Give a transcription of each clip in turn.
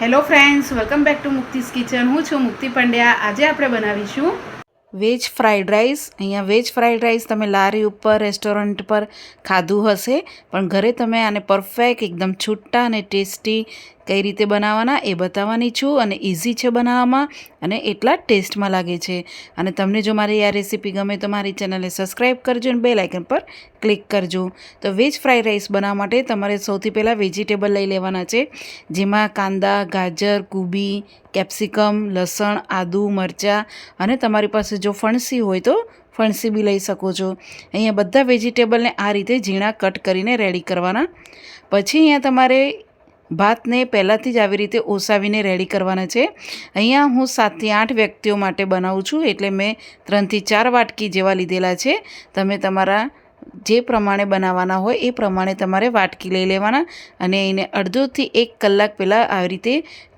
Hello friends, welcome back to મુક્તિસ kitchen. હું છું મુક્તિ પંડ્યા. આજે આપણે બનાવીશું વેજ ફ્રાઈડ રાઈસ. અહીંયા વેજ ફ્રાઈડ રાઈસ તમે લારી ઉપર, રેસ્ટોરન્ટ પર ખાધું હશે, પણ ઘરે તમે આને પરફેક્ટ એકદમ છૂટા અને ટેસ્ટી કઈ રીતે બનાવવાના એ બતાવવાની છું. અને ઇઝી છે બનાવવામાં અને એટલા ટેસ્ટમાં લાગે છે. અને તમને જો મારી આ રેસીપી ગમે તો મારી ચેનલને સબસ્ક્રાઈબ કરજો અને બેલ આઇકન પર ક્લિક કરજો. તો વેજ ફ્રાઈડ રાઈસ બનાવવા માટે તમારે સૌથી પહેલાં વેજીટેબલ લઈ લેવાના છે, જેમાં કાંદા, ગાજર, કુબી, કેપ્સિકમ, લસણ, આદુ, મરચાં અને તમારી પાસે જો ફણસી હોય તો ફણસી બી લઈ શકો છો. અહીંયા બધા વેજીટેબલને આ રીતે ઝીણા કટ કરીને રેડી કરવાના. પછી અહીંયા તમારે ભાતને પહેલાંથી જ આવી રીતે ઓસાવીને રેડી કરવાના છે. અહીંયા હું 7થી 8 વ્યક્તિઓ માટે બનાવું છું, એટલે મેં 3થી 4 વાટકી જેવા લીધેલા છે. તમે તમારા જે પ્રમાણે બનાવવાના હોય એ પ્રમાણે તમારે વાટકી લઈ લેવાના અને એને અડધોથી 1 કલાક પહેલાં આવી રીતે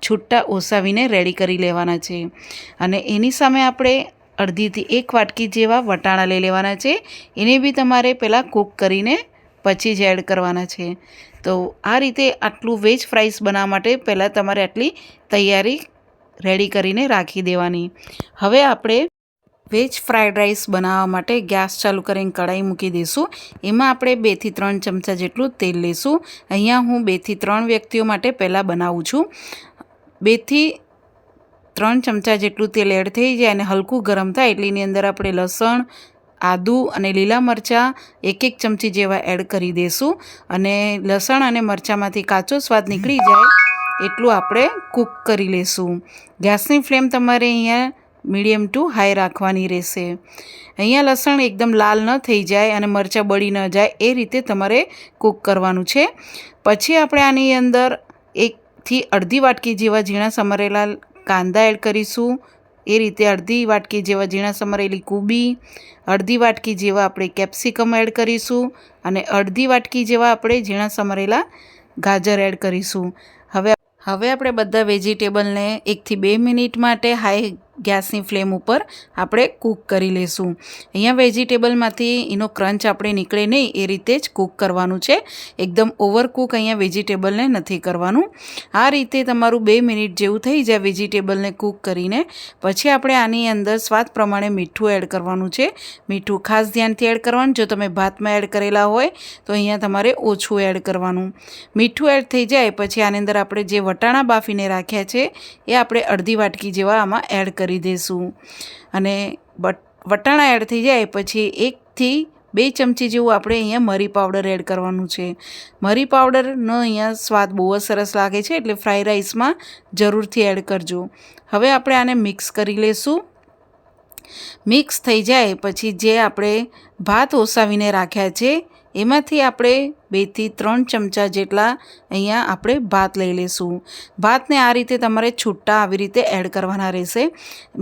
છૂટા ઓસાવીને રેડી કરી લેવાના છે. અને એની સામે આપણે અડધીથી 1 વાટકી જેવા વટાણા લઈ લેવાના છે. એને બી તમારે પહેલાં કૂક કરીને પછી જ એડ કરવાના છે. તો આ રીતે આટલું વેજ ફ્રાઈસ બનાવવા માટે પહેલાં તમારે આટલી તૈયારી રેડી કરીને રાખી દેવાની. હવે આપણે વેજ ફ્રાઈડ રાઈસ બનાવવા માટે ગેસ ચાલુ કરીને કઢાઈ મૂકી દઈશું. એમાં આપણે 2થી 3 ચમચા જેટલું તેલ લઈશું. અહીંયા હું 2થી 3 વ્યક્તિઓ માટે પહેલાં બનાવું છું. 2થી 3 ચમચા જેટલું તેલ એડ થઈ જાય અને હલકું ગરમ થાય એટલે એની અંદર આપણે લસણ, આદુ અને લીલા મરચાં 1 ચમચી જેવા એડ કરી દઈશું. અને લસણ અને મરચાંમાંથી કાચો સ્વાદ નીકળી જાય એટલું આપણે કૂક કરી લઈશું. ગેસની ફ્લેમ તમારે અહીંયા મીડિયમ ટુ હાઈ રાખવાની રહેશે. અહીંયા લસણ એકદમ લાલ ન થઈ જાય અને મરચાં બળી ન જાય એ રીતે તમારે કૂક કરવાનું છે. પછી આપણે આની અંદર 1થી અડધી વાટકી જેવા ઝીણા સમારેલા કાંદા એડ કરીશું. એ રીતે અડધી વાટકી જેવા ઝીણા સમારેલી કુબી, અડધી વાટકી જેવા આપણે કેપ્સિકમ એડ કરીશું અને અડધી વાટકી જેવા આપણે ઝીણા સમારેલા ગાજર એડ કરીશું. હવે આપણે બધા વેજીટેબલને 1થી 2 મિનિટ માટે હાઈ ગેસની ફ્લેમ ઉપર આપણે કૂક કરી લઈશું. અહીંયા વેજીટેબલમાંથી એનો ક્રંચ આપણે નીકળે નહીં એ રીતે જ કૂક કરવાનું છે. એકદમ ઓવરકૂક અહીંયા વેજીટેબલને નથી કરવાનું. આ રીતે તમારું 2 મિનિટ જેવું થઈ જાય વેજીટેબલને કૂક કરીને પછી આપણે આની અંદર સ્વાદ પ્રમાણે મીઠું એડ કરવાનું છે. મીઠું ખાસ ધ્યાનથી એડ કરવાનું. જો તમે ભાતમાં એડ કરેલા હોય તો અહીંયા તમારે ઓછું એડ કરવાનું. મીઠું એડ થઈ જાય પછી આની અંદર આપણે જે વટાણા બાફીને રાખ્યા છે એ આપણે અડધી વાટકી જેવા આમાં એડ કરી દઈશું. અને વટાણા એડ થઈ જાય પછી 1થી 2 ચમચી જેવું આપણે અહીંયા મરી પાવડર એડ કરવાનું છે. મરી પાવડરનો અહીંયા સ્વાદ બહુ જ સરસ લાગે છે, એટલે ફ્રાઈડ રાઈસમાં જરૂરથી એડ કરજો. હવે આપણે આને મિક્સ કરી લઈશું. મિક્સ થઈ જાય પછી જે આપણે ભાત ઓસાવીને રાખ્યા છે એમાંથી આપણે 2થી 3 ચમચા જેટલા અહીંયા આપણે ભાત લઈ લઈશું. ભાતને આ રીતે તમારે છૂટા આવી રીતે એડ કરવાના રહેશે.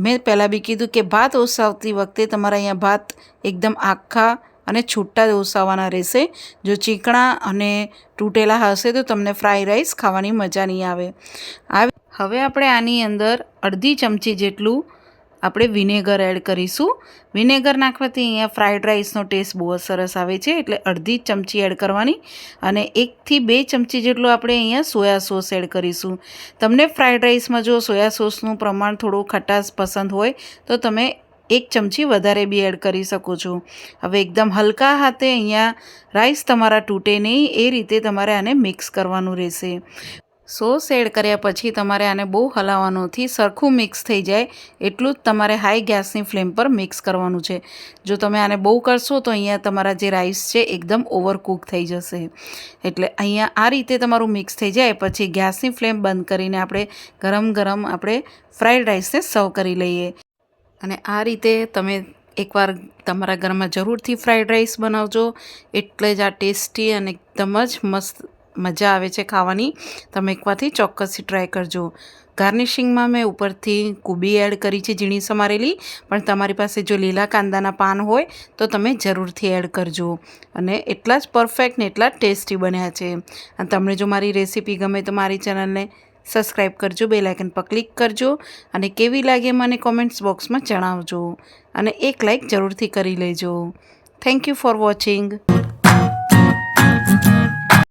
મેં પહેલાં બી કીધું કે ભાત ઓસાવતી વખતે તમારા અહીંયા ભાત એકદમ આખા અને છૂટા ઓસાવવાના રહેશે. જો ચીકણા અને તૂટેલા હશે તો તમને ફ્રાઈડ રાઈસ ખાવાની મજા નહીં આવે. હવે આપણે આની અંદર અડધી ચમચી જેટલું આપણે વિનેગર એડ કરીશું. વિનેગર નાખવાથી અહીંયા ફ્રાઈડ રાઈસનો ટેસ્ટ બહુ જ સરસ આવે છે, એટલે અડધી ચમચી એડ કરવાની. અને 1થી 2 ચમચી જેટલું આપણે અહીંયા સોયા સોસ એડ કરીશું. તમને ફ્રાઈડ રાઈસમાં જો સોયા સોસનું પ્રમાણ થોડું ખટાશ પસંદ હોય તો તમે 1 ચમચી વધારે બી એડ કરી શકો છો. હવે એકદમ હલકા હાથે અહીંયા રાઈસ તમારા તૂટે નહીં એ રીતે તમારે આને મિક્સ કરવાનું રહેશે. સોસ એડ કર્યા પછી તમારે આને બહુ હલાવવાનોથી સરખું મિક્સ થઈ જાય એટલું જ તમારે હાઈ ગેસની ફ્લેમ પર મિક્સ કરવાનું છે. જો તમે આને બહુ કરશો તો અહીંયા તમારા જે રાઈસ છે એકદમ ઓવરકૂક થઈ જશે. એટલે અહીંયા આ રીતે તમારું મિક્સ થઈ જાય પછી ગેસની ફ્લેમ બંધ કરીને આપણે ગરમ આપણે ફ્રાઈડ રાઈસને સર્વ કરી લઈએ. અને આ રીતે તમે એકવાર તમારા ઘરમાં જરૂરથી ફ્રાઈડ રાઈસ બનાવજો. એટલે જ આ ટેસ્ટી અને એકદમ જ મસ્ત મજા આવે છે ખાવાની. તમે એકવારથી ચોક્કસથી ટ્રાય કરજો. ગાર્નિશિંગમાં મેં ઉપરથી કુબી એડ કરી છે ઝીણી સમારેલી, પણ તમારી પાસે જો લીલા કાંદાના પાન હોય તો તમે જરૂરથી એડ કરજો. અને એટલા જ પરફેક્ટ ને એટલા ટેસ્ટી બન્યા છે. અને તમને જો મારી રેસીપી ગમે તો મારી ચેનલને સબસ્ક્રાઈબ કરજો, બેલ આઇકન પર ક્લિક કરજો અને કેવી લાગે મને કોમેન્ટ્સ બોક્સમાં જણાવજો. અને એક લાઈક જરૂરથી કરી લેજો. Thank you for watching.